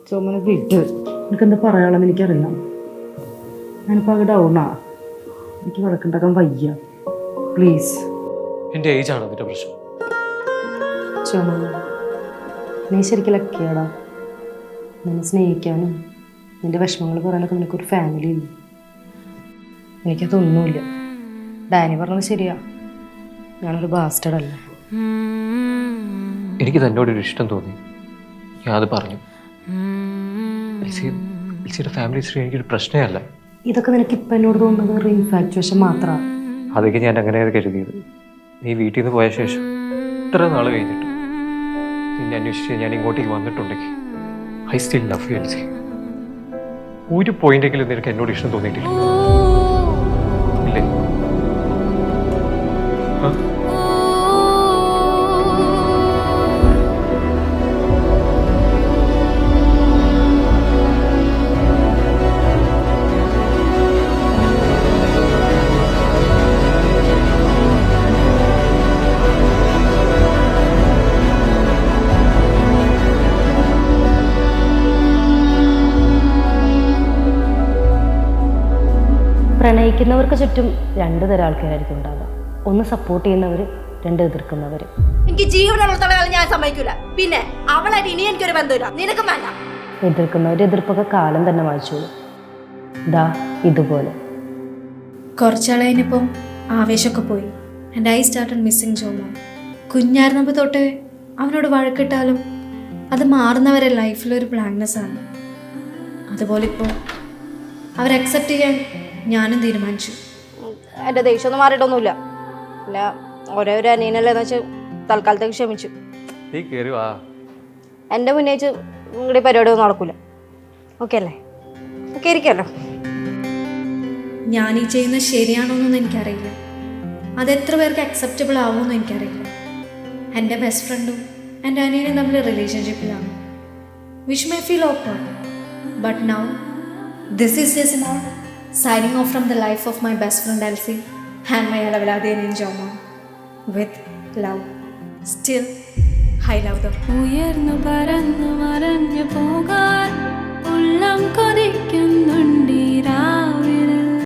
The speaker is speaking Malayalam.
ചുമന വിട്ട് എനിക്കെന്താ പറയാനുള്ളതെന്ന് എനിക്കറിയാം. ഞാനിപ്പോൾ അത് ഡൗണാ. എനിക്ക് വഴക്കുണ്ടാക്കാൻ വയ്യ. പ്ലീസ്. എൻ്റെ ഏജാണ് അതിൻ്റെ പ്രശ്നം. ചുമ നീ ശരിക്കും ലക്കിയാടാ. നിന്നെ സ്നേഹിക്കാനും നിന്റെ വിഷമങ്ങൾ പറയാനൊക്കെ നിനക്കൊരു ഫാമിലി ഇല്ല. എനിക്കതൊന്നുമില്ല. ഡാനി പറഞ്ഞത് ശരിയാ, ഞാനൊരു ബാസ്റ്റഡ് അല്ല. എനിക്ക് തന്നോടൊരു ഇഷ്ടം തോന്നി, ഞാൻ അത് പറഞ്ഞു. എൽസിയുടെ ഫാമിലി ഹിസ്റ്ററി എനിക്കൊരു പ്രശ്നമല്ല. ഇതൊക്കെ നിനക്ക് ഇപ്പം എന്നോട് തോന്നുന്നത് ഒരു ഇൻഫാക്ച്വേഷൻ മാത്രമാണ്. അതൊക്കെ ഞാൻ അങ്ങനെയാണ് കരുതിയത്. നീ വീട്ടിൽ നിന്ന് പോയ ശേഷം ഇത്ര നാൾ കഴിഞ്ഞിട്ട് നിന്നെ അന്വേഷിച്ച് ഞാൻ ഇങ്ങോട്ടേക്ക് വന്നിട്ടുണ്ടെങ്കിൽ I still love you Elsie. ഒരു പോയിന്റെങ്കിലും നിനക്ക് എന്നോട് ഇഷ്ടം തോന്നിയിട്ടില്ല ഇല്ലേ? പ്രണയിക്കുന്നവർക്ക് ചുറ്റും രണ്ട് തരം ആൾക്കാരായിരിക്കും ഉണ്ടാവുക. ഒന്ന് സപ്പോർട്ട് ചെയ്യുന്നവർ, രണ്ട് എതിർക്കുന്നവർ. എനിക്ക് ജീവനുള്ളിടത്തോളം ഞാൻ സമ്മതിക്കൂല. പിന്നെ അവളായിട്ട് ഇനി എനിക്കൊരു ബന്ധമില്ല, നിനക്കും വേണ്ട. എതിർക്കുന്നവർ എതിർപ്പൊക്കെ കാലം തന്നെ വായിച്ചോളൂ. ദാ ഇതുപോലെ. കുറച്ചാളതിനിപ്പം ആവേശമൊക്കെ പോയി. And I started missing Jomon. കുഞ്ഞായിരുന്നപ്പോൾ തൊട്ട് അവനോട് വഴക്കിട്ടാലും അത് മാറുന്നവരെ ലൈഫിലൊരു ബ്ലാങ്ക്നെസ് ആണ്. അതുപോലെ ഇപ്പോൾ അവർ അക്സെപ്റ്റ് ചെയ്യാൻ ഞാനും തീരുമാനിച്ചു. എൻ്റെ ദേഷ്യമൊന്നും മാറിയിട്ടൊന്നുമില്ല. അല്ല, ഒരേ ഒരു അനിയനല്ലേന്ന് വെച്ച് തൽക്കാലത്തേക്ക് ക്ഷമിച്ചു. നീ കയറി വാ. എൻ്റെ മുന്നേച്ച് നിങ്ങളുടെ പരിപാടിയൊന്നും നടക്കൂല. ഓക്കെ അല്ലേ? ഓക്കെ ഇരിക്കല്ലോ. ഞാൻ ഈ ചെയ്യുന്നത് ശരിയാണോന്നൊന്നും എനിക്കറിയില്ല. അതെത്ര പേർക്ക് അക്സെപ്റ്റബിൾ ആവുമെന്നും എനിക്കറിയില്ല. എൻ്റെ ബെസ്റ്റ് ഫ്രണ്ടും എൻ്റെ അനിയനും തമ്മിൽ റിലേഷൻഷിപ്പിലാണ്. Which may feel awkward, but now this is just now signing off from the life of my best friend Elsie and my Alavalade and Joma with love. Still, I love them. ഉയർന്നു പറന്നു മറഞ്ഞു പോകാൻ ഉള്ളം കൊതിക്കുന്നുണ്ട്.